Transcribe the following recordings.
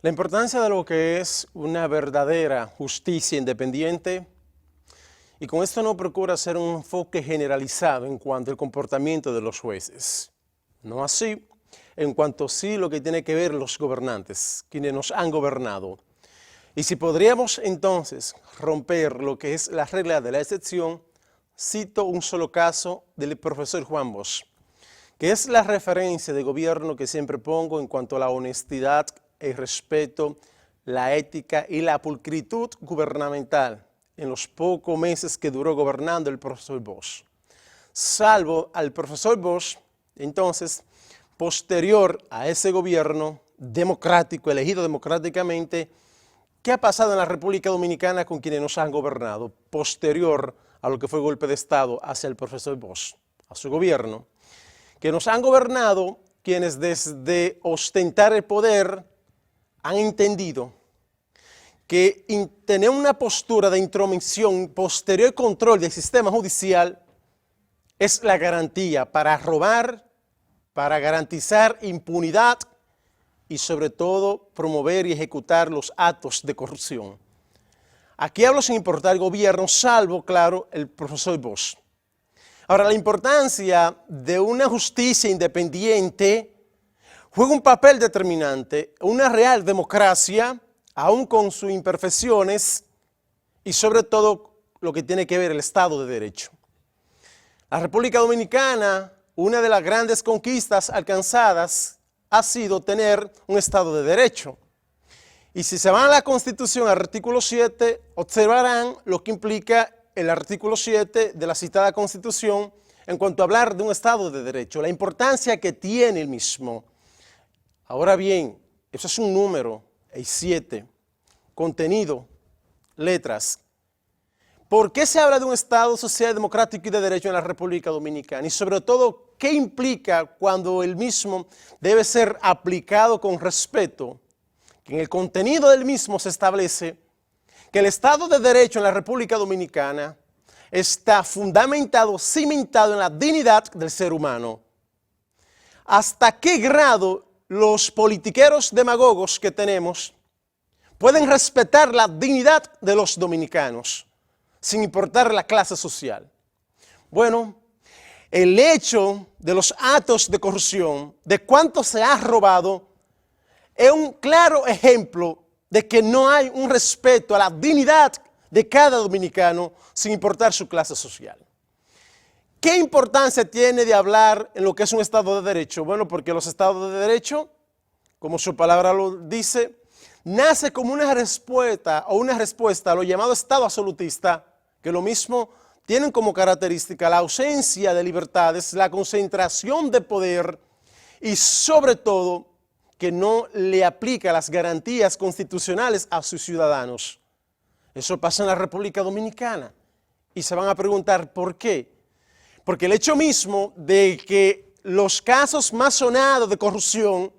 La importancia de lo que es una verdadera justicia independiente, y con esto no procura hacer un enfoque generalizado en cuanto al comportamiento de los jueces. No así, en cuanto sí lo que tiene que ver los gobernantes, quienes nos han gobernado. Y si podríamos entonces romper lo que es la regla de la excepción, cito un solo caso del profesor Juan Bosch, que es la referencia de gobierno que siempre pongo en cuanto a la honestidad, el respeto, la ética y la pulcritud gubernamental en los pocos meses que duró gobernando el profesor Bosch. Salvo al profesor Bosch, entonces, posterior a ese gobierno democrático, elegido democráticamente, ¿qué ha pasado en la República Dominicana con quienes nos han gobernado? Posterior a lo que fue el golpe de Estado hacia el profesor Bosch, a su gobierno, que nos han gobernado quienes desde ostentar el poder han entendido que tener una postura de intromisión, posterior control del sistema judicial es la garantía para robar, para garantizar impunidad y sobre todo promover y ejecutar los actos de corrupción. Aquí hablo sin importar el gobierno, salvo, claro, el profesor Bosch. Ahora, la importancia de una justicia independiente juega un papel determinante, una real democracia, aún con sus imperfecciones, y sobre todo lo que tiene que ver el Estado de Derecho. La República Dominicana, una de las grandes conquistas alcanzadas ha sido tener un Estado de Derecho. Y si se van a la Constitución, al artículo 7, observarán lo que implica el artículo 7 de la citada Constitución en cuanto a hablar de un Estado de Derecho, la importancia que tiene el mismo. Ahora bien, eso es un número, el 7, contenido, letras. ¿Por qué se habla de un Estado social, democrático y de derecho en la República Dominicana? Y sobre todo, ¿qué implica cuando el mismo debe ser aplicado con respeto? Que en el contenido del mismo se establece que el Estado de Derecho en la República Dominicana está fundamentado, cimentado en la dignidad del ser humano. ¿Hasta qué grado los politiqueros demagogos que tenemos pueden respetar la dignidad de los dominicanos, sin importar la clase social? Bueno, el hecho de los actos de corrupción, de cuánto se ha robado, es un claro ejemplo de que no hay un respeto a la dignidad de cada dominicano, sin importar su clase social. ¿Qué importancia tiene de hablar en lo que es un Estado de Derecho? Bueno, porque los Estados de Derecho, como su palabra lo dice, nace como una respuesta a lo llamado Estado absolutista, que lo mismo tienen como característica la ausencia de libertades, la concentración de poder y sobre todo que no le aplica las garantías constitucionales a sus ciudadanos. Eso pasa en la República Dominicana y se van a preguntar ¿por qué? Porque el hecho mismo de que los casos más sonados de corrupción,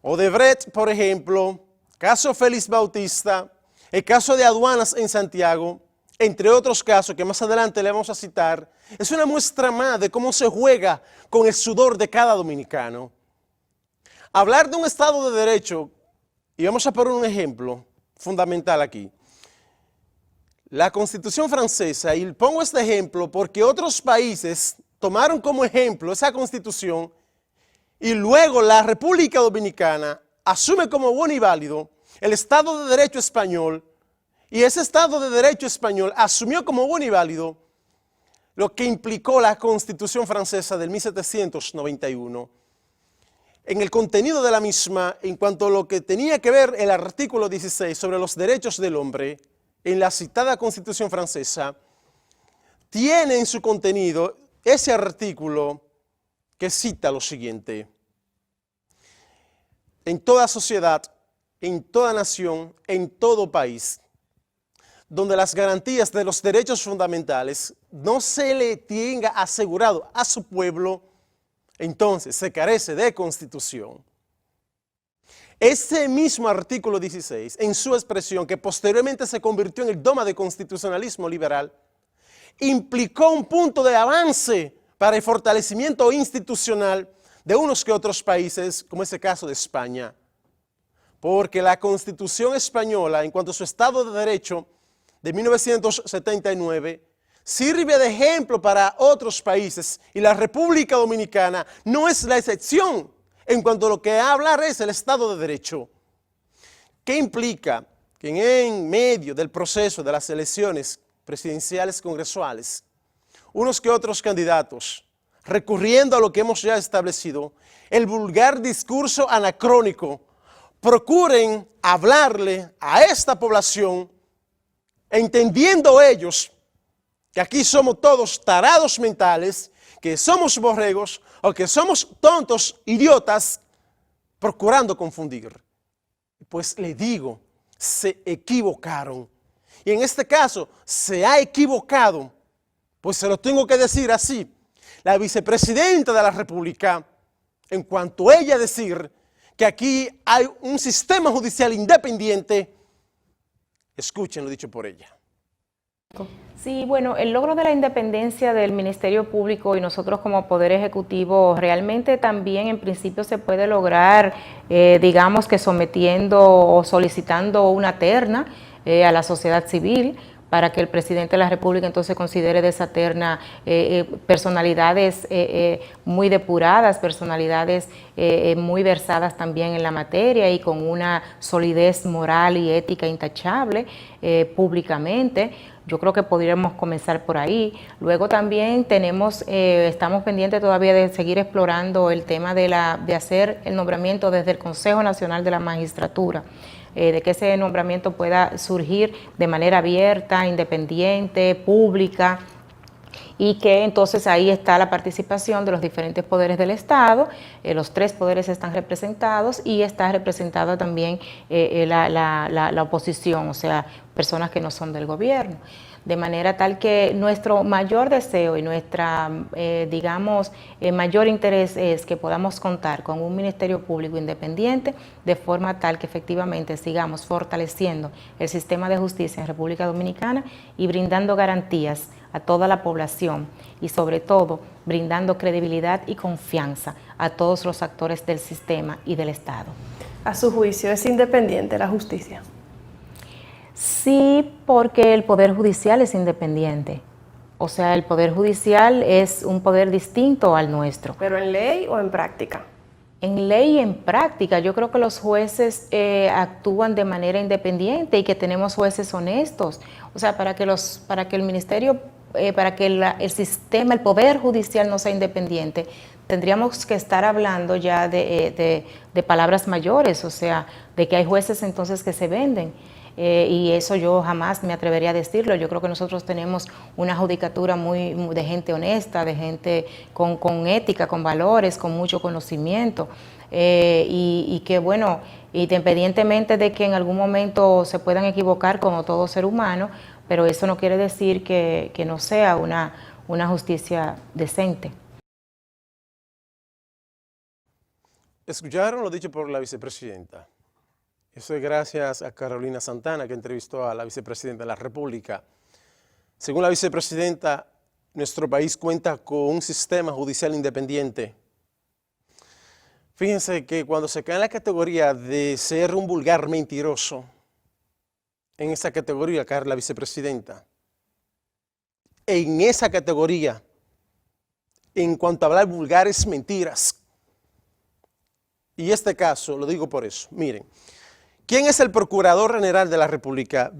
Odebrecht, por ejemplo, caso Félix Bautista, el caso de aduanas en Santiago, entre otros casos que más adelante le vamos a citar, es una muestra más de cómo se juega con el sudor de cada dominicano. Hablar de un Estado de Derecho, y vamos a poner un ejemplo fundamental aquí. La Constitución francesa, y pongo este ejemplo porque otros países tomaron como ejemplo esa Constitución y luego la República Dominicana asume como bueno y válido el Estado de Derecho español y ese Estado de Derecho español asumió como bueno y válido lo que implicó la Constitución francesa del 1791. En el contenido de la misma, en cuanto a lo que tenía que ver el artículo 16 sobre los derechos del hombre, en la citada Constitución francesa, tiene en su contenido ese artículo que cita lo siguiente: en toda sociedad, en toda nación, en todo país, donde las garantías de los derechos fundamentales no se le tenga asegurado a su pueblo, entonces se carece de Constitución. Ese mismo artículo 16, en su expresión, que posteriormente se convirtió en el dogma de constitucionalismo liberal, implicó un punto de avance para el fortalecimiento institucional de unos que otros países, como es el caso de España. porque la Constitución española, en cuanto a su Estado de Derecho de 1979, sirve de ejemplo para otros países y la República Dominicana no es la excepción en cuanto a lo que hablar es el Estado de Derecho. ¿Qué implica? Que en medio del proceso de las elecciones presidenciales congresuales, unos que otros candidatos, recurriendo a lo que hemos ya establecido, el vulgar discurso anacrónico, procuren hablarle a esta población, entendiendo ellos que aquí somos todos tarados mentales, que somos borregos o que somos tontos, idiotas, procurando confundir. Pues le digo, se equivocaron. Y en este caso, se ha equivocado, pues se lo tengo que decir así, la vicepresidenta de la República, en cuanto a ella decir que aquí hay un sistema judicial independiente, escuchen lo dicho por ella. Sí, bueno, el logro de la independencia del Ministerio Público y nosotros como Poder Ejecutivo realmente también en principio se puede lograr, digamos que sometiendo o solicitando una terna a la sociedad civil para que el presidente de la República entonces considere de esa terna personalidades muy depuradas, personalidades muy versadas también en la materia y con una solidez moral y ética intachable públicamente. Yo creo que podríamos comenzar por ahí. Luego también estamos pendientes todavía de seguir explorando el tema de hacer el nombramiento desde el Consejo Nacional de la Magistratura, de que ese nombramiento pueda surgir de manera abierta, independiente, pública, y que entonces ahí está la participación de los diferentes poderes del Estado, los 3 poderes están representados y está representada también la oposición, o sea, personas que no son del gobierno. De manera tal que nuestro mayor deseo y nuestra, mayor interés es que podamos contar con un Ministerio Público independiente de forma tal que efectivamente sigamos fortaleciendo el sistema de justicia en República Dominicana y brindando garantías a toda la población y sobre todo brindando credibilidad y confianza a todos los actores del sistema y del Estado. A su juicio, ¿es independiente la justicia? Sí, porque el Poder Judicial es independiente. O sea, el Poder Judicial es un poder distinto al nuestro. ¿Pero en ley o en práctica? En ley y en práctica, yo creo que los jueces actúan de manera independiente y que tenemos jueces honestos. O sea, para que el ministerio, para que el sistema, el Poder Judicial no sea independiente, tendríamos que estar hablando ya de palabras mayores, o sea, de que hay jueces entonces que se venden. Y eso yo jamás me atrevería a decirlo. Yo creo que nosotros tenemos una judicatura muy de gente honesta, de gente con ética, con valores, con mucho conocimiento, y que bueno, independientemente de que en algún momento se puedan equivocar como todo ser humano, pero eso no quiere decir que no sea una justicia decente. Escucharon lo dicho por la vicepresidenta. Eso es gracias a Carolina Santana, que entrevistó a la vicepresidenta de la República. Según la vicepresidenta, nuestro país cuenta con un sistema judicial independiente. Fíjense que cuando se cae en la categoría de ser un vulgar mentiroso, en esa categoría cae la vicepresidenta. En esa categoría, en cuanto a hablar vulgares mentiras. Y este caso, lo digo por eso, miren. ¿Quién es el Procurador General de la República?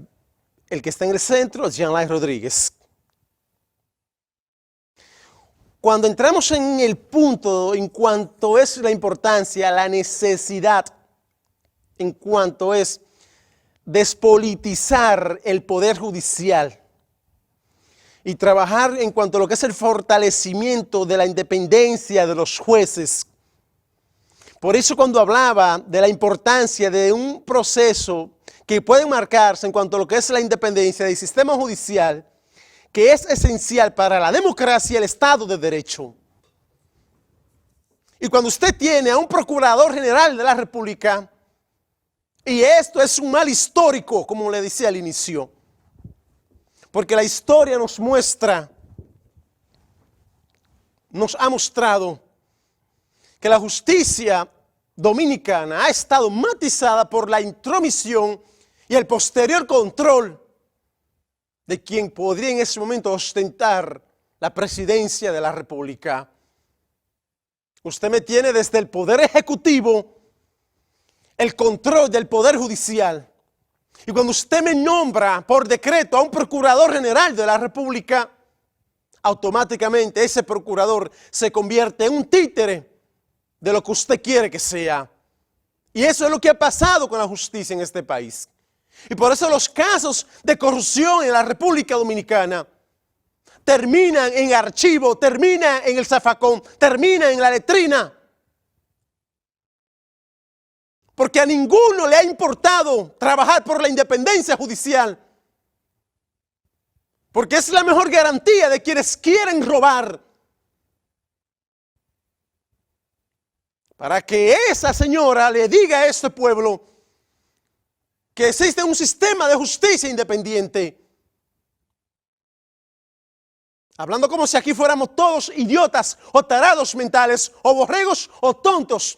El que está en el centro es Jean-Lai Rodríguez. Cuando entramos en el punto, en cuanto es la importancia, la necesidad, en cuanto es despolitizar el Poder Judicial y trabajar en cuanto a lo que es el fortalecimiento de la independencia de los jueces. Por eso cuando hablaba de la importancia de un proceso que puede marcarse en cuanto a lo que es la independencia del sistema judicial, que es esencial para la democracia y el Estado de Derecho. Y cuando usted tiene a un Procurador General de la República, y esto es un mal histórico, como le decía al inicio, porque la historia nos ha mostrado que la justicia dominicana ha estado matizada por la intromisión y el posterior control de quien podría en ese momento ostentar la presidencia de la República. Usted me tiene desde el Poder Ejecutivo el control del Poder Judicial. Y cuando usted me nombra por decreto a un Procurador General de la República, automáticamente ese procurador se convierte en un títere de lo que usted quiere que sea. Y eso es lo que ha pasado con la justicia en este país. Y por eso los casos de corrupción en la República Dominicana terminan en archivo, terminan en el zafacón, terminan en la letrina. Porque a ninguno le ha importado trabajar por la independencia judicial. Porque es la mejor garantía de quienes quieren robar. Para que esa señora le diga a este pueblo que existe un sistema de justicia independiente. Hablando como si aquí fuéramos todos idiotas o tarados mentales o borregos o tontos.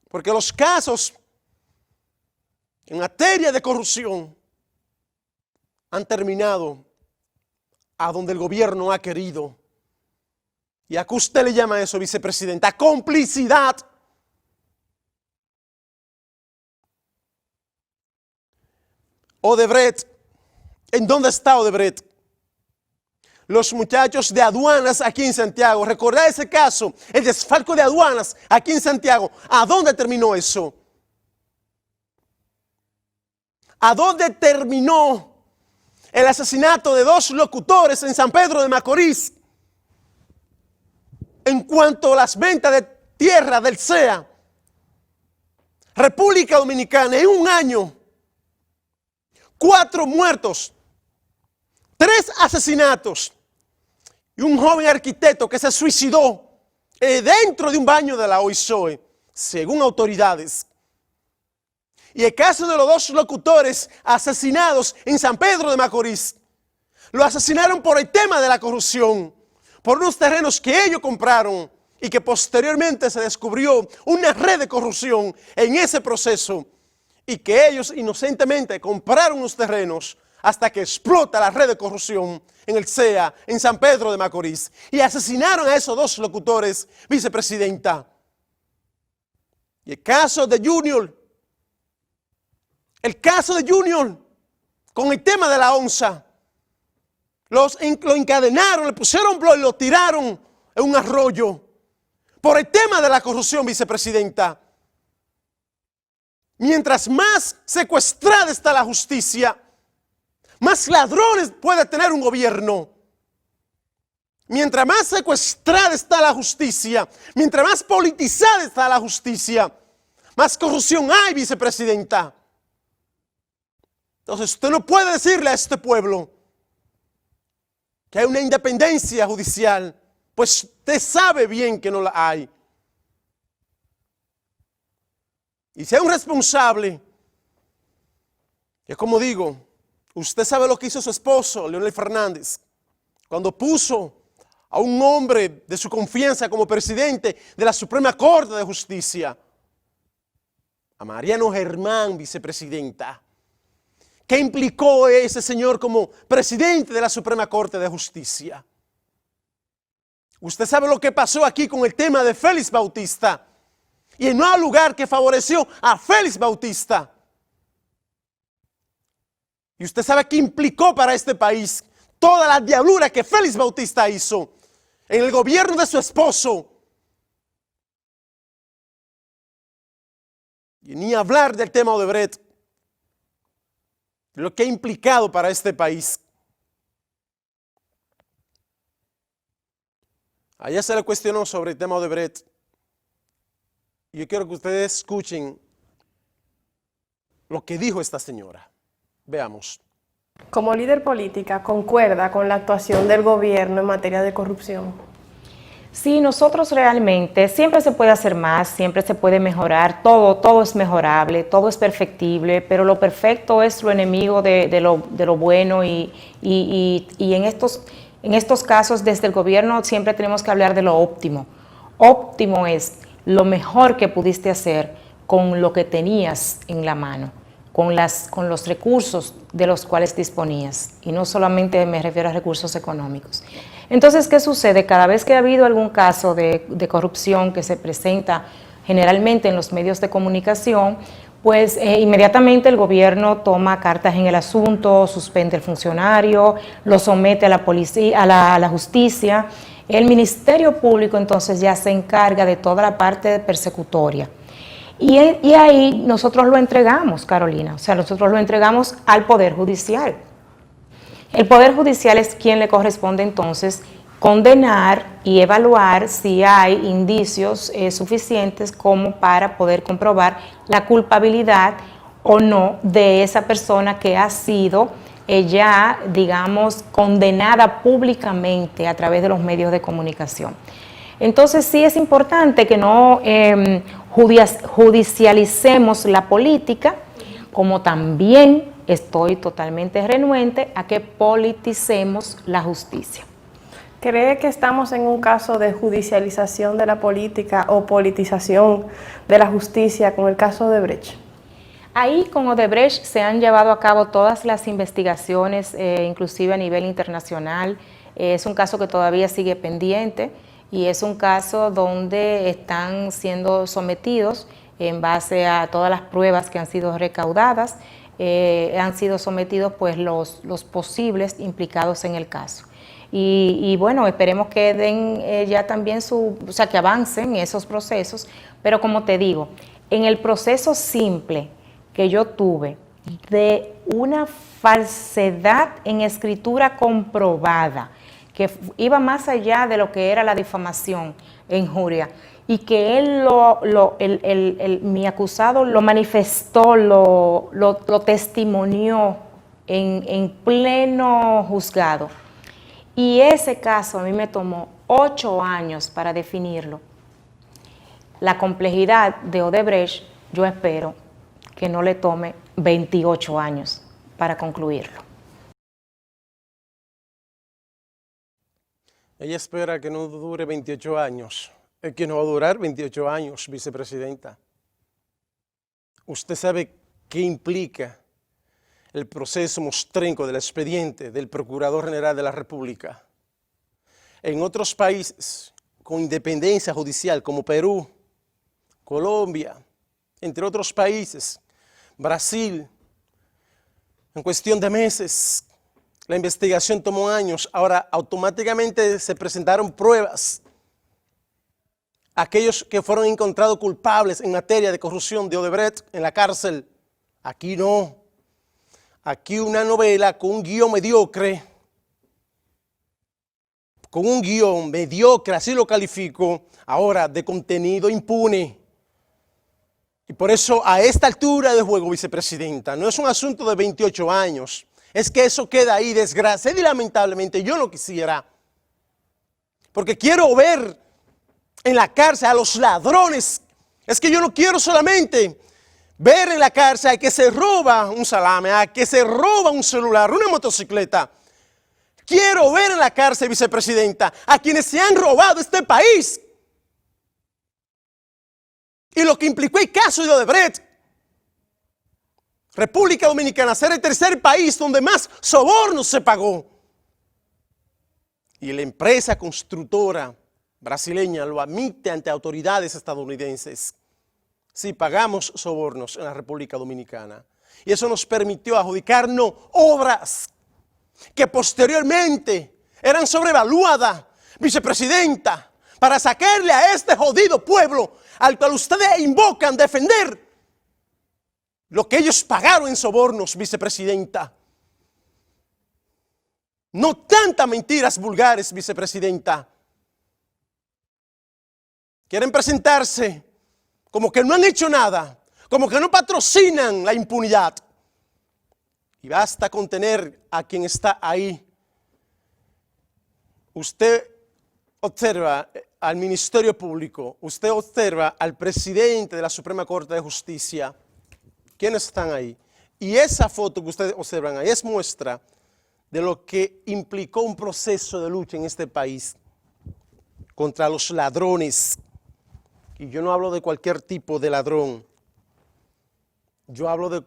Porque los casos en materia de corrupción han terminado a donde el gobierno ha querido. ¿Y a qué usted le llama eso, vicepresidenta? Complicidad. Odebrecht. ¿En dónde está Odebrecht? Los muchachos de aduanas aquí en Santiago. ¿Recordad ese caso? El desfalco de aduanas aquí en Santiago. ¿A dónde terminó eso? ¿A dónde terminó el asesinato de 2 locutores en San Pedro de Macorís? En cuanto a las ventas de tierra del CEA. República Dominicana, en un año, 4 muertos, 3 asesinatos y un joven arquitecto que se suicidó dentro de un baño de la OISOE, según autoridades. Y el caso de los 2 locutores asesinados en San Pedro de Macorís, lo asesinaron por el tema de la corrupción, por unos terrenos que ellos compraron y que posteriormente se descubrió una red de corrupción en ese proceso y que ellos inocentemente compraron unos terrenos hasta que explota la red de corrupción en el CEA, en San Pedro de Macorís, y asesinaron a esos 2 locutores, vicepresidenta. Y el caso de Junior, con el tema de la onza, lo encadenaron, le pusieron blog y lo tiraron en un arroyo, por el tema de la corrupción, vicepresidenta. Mientras más secuestrada está la justicia, más ladrones puede tener un gobierno. Mientras más secuestrada está la justicia, mientras más politizada está la justicia, más corrupción hay, vicepresidenta. Entonces usted no puede decirle a este pueblo que hay una independencia judicial, pues usted sabe bien que no la hay. Y si hay un responsable, que como digo, usted sabe lo que hizo su esposo, Leonel Fernández, cuando puso a un hombre de su confianza como presidente de la Suprema Corte de Justicia, a Mariano Germán, vicepresidenta. ¿Qué implicó ese señor como presidente de la Suprema Corte de Justicia? Usted sabe lo que pasó aquí con el tema de Félix Bautista. Y en un lugar que favoreció a Félix Bautista. Y usted sabe qué implicó para este país toda la diablura que Félix Bautista hizo en el gobierno de su esposo. Y ni hablar del tema Odebrecht, lo que ha implicado para este país. Ayer se le cuestionó sobre el tema Odebrecht. Y yo quiero que ustedes escuchen lo que dijo esta señora. Veamos. Como líder política, ¿concuerda con la actuación del gobierno en materia de corrupción? Sí, nosotros realmente, siempre se puede hacer más, siempre se puede mejorar, todo es mejorable, todo es perfectible, pero lo perfecto es lo enemigo de lo bueno y en estos casos desde el gobierno siempre tenemos que hablar de lo óptimo. óptimo es lo mejor que pudiste hacer con lo que tenías en la mano, con los recursos de los cuales disponías, y no solamente me refiero a recursos económicos. Entonces, ¿qué sucede? Cada vez que ha habido algún caso de corrupción que se presenta generalmente en los medios de comunicación, pues inmediatamente el gobierno toma cartas en el asunto, suspende al funcionario, lo somete a la policía, a la justicia. El Ministerio Público entonces ya se encarga de toda la parte persecutoria. Y ahí nosotros lo entregamos, Carolina, o sea, nosotros lo entregamos al Poder Judicial. El Poder Judicial es quien le corresponde entonces condenar y evaluar si hay indicios suficientes como para poder comprobar la culpabilidad o no de esa persona que ha sido ya, digamos, condenada públicamente a través de los medios de comunicación. Entonces sí es importante que no judicialicemos la política, como también estoy totalmente renuente a que politicemos la justicia. ¿Cree que estamos en un caso de judicialización de la política o politización de la justicia con el caso de Odebrecht? Ahí con Odebrecht se han llevado a cabo todas las investigaciones, inclusive a nivel internacional. Es un caso que todavía sigue pendiente y es un caso donde están siendo sometidos en base a todas las pruebas que han sido recaudadas, han sido sometidos pues los posibles implicados en el caso. Y bueno, esperemos que den ya también o sea, que avancen esos procesos, pero como te digo, en el proceso simple que yo tuve de una falsedad en escritura comprobada, que iba más allá de lo que era la difamación e injuria, y que él, mi acusado lo manifestó, lo testimonió en pleno juzgado. Y ese caso a mí me tomó 8 años para definirlo. La complejidad de Odebrecht, yo espero que no le tome 28 años para concluirlo. Ella espera que no dure 28 años. Es que no va a durar 28 años, vicepresidenta. Usted sabe qué implica el proceso mostrenco del expediente del Procurador General de la República. En otros países con independencia judicial como Perú, Colombia, entre otros países, Brasil, en cuestión de meses, la investigación tomó años, ahora automáticamente se presentaron pruebas. Aquellos que fueron encontrados culpables en materia de corrupción de Odebrecht en la cárcel, aquí no. Aquí una novela con un guión mediocre, así lo califico, ahora de contenido impune. Y por eso a esta altura de juego, vicepresidenta, no es un asunto de 28 años, es que eso queda ahí, desgraciadamente y lamentablemente yo no quisiera, porque quiero ver en la cárcel a los ladrones. Es que yo no quiero solamente ver en la cárcel a que se roba un salame, a que se roba un celular, una motocicleta. Quiero ver en la cárcel, vicepresidenta, a quienes se han robado este país. Y lo que implicó el caso de Odebrecht. República Dominicana ser el tercer país donde más sobornos se pagó. Y la empresa constructora brasileña lo admite ante autoridades estadounidenses. Sí, pagamos sobornos en la República Dominicana. Y eso nos permitió adjudicarnos obras que posteriormente eran sobrevaluadas, vicepresidenta, para sacarle a este jodido pueblo al cual ustedes invocan defender lo que ellos pagaron en sobornos, vicepresidenta. No tantas mentiras vulgares, vicepresidenta. Quieren presentarse como que no han hecho nada, como que no patrocinan la impunidad. Y basta con tener a quien está ahí. Usted observa al Ministerio Público, usted observa al presidente de la Suprema Corte de Justicia. ¿Quiénes están ahí? Y esa foto que ustedes observan ahí es muestra de lo que implicó un proceso de lucha en este país contra los ladrones Y yo no hablo de cualquier tipo de ladrón. Yo hablo de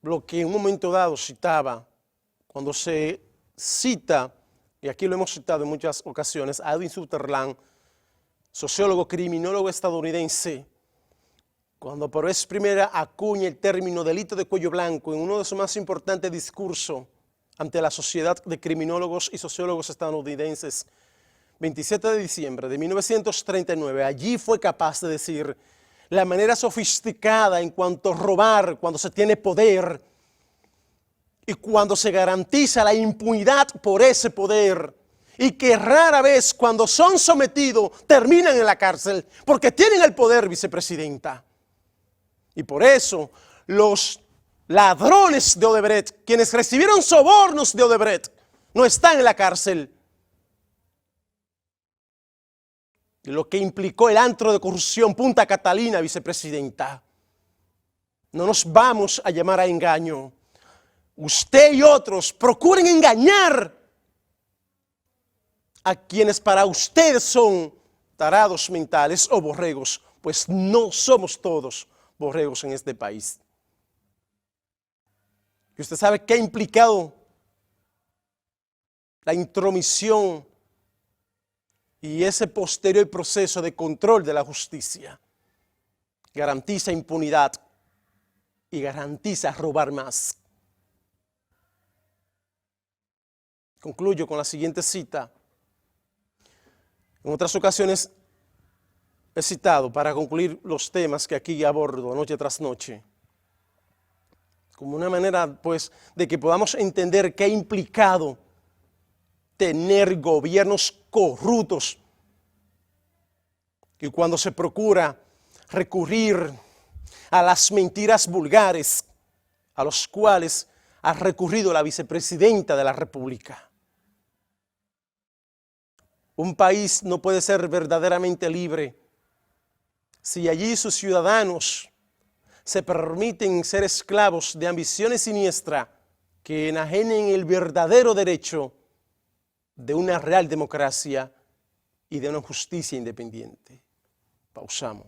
lo que en un momento dado citaba, cuando se cita, y aquí lo hemos citado en muchas ocasiones, a Edwin Sutherland, sociólogo, criminólogo estadounidense, cuando por vez primera acuña el término delito de cuello blanco en uno de sus más importantes discursos ante la Sociedad de Criminólogos y Sociólogos Estadounidenses, 27 de diciembre de 1939, allí fue capaz de decir la manera sofisticada en cuanto a robar cuando se tiene poder y cuando se garantiza la impunidad por ese poder, y que rara vez cuando son sometidos terminan en la cárcel porque tienen el poder, vicepresidenta. Y por eso los ladrones de Odebrecht, quienes recibieron sobornos de Odebrecht, no están en la cárcel. Lo que implicó el antro de corrupción Punta Catalina, vicepresidenta. No nos vamos a llamar a engaño. Usted y otros procuren engañar a quienes para ustedes son tarados mentales o borregos, pues no somos todos borregos en este país. Y usted sabe qué ha implicado la intromisión y ese posterior proceso de control de la justicia. Garantiza impunidad y garantiza robar más. Concluyo con la siguiente cita. En otras ocasiones he citado para concluir los temas que aquí abordo noche tras noche, como una manera, pues, de que podamos entender qué ha implicado tener gobiernos corruptos. Y cuando se procura recurrir a las mentiras vulgares a los cuales ha recurrido la vicepresidenta de la República. Un país no puede ser verdaderamente libre si allí sus ciudadanos se permiten ser esclavos de ambiciones siniestras que enajenen el verdadero derecho de una real democracia y de una justicia independiente. Pausamos.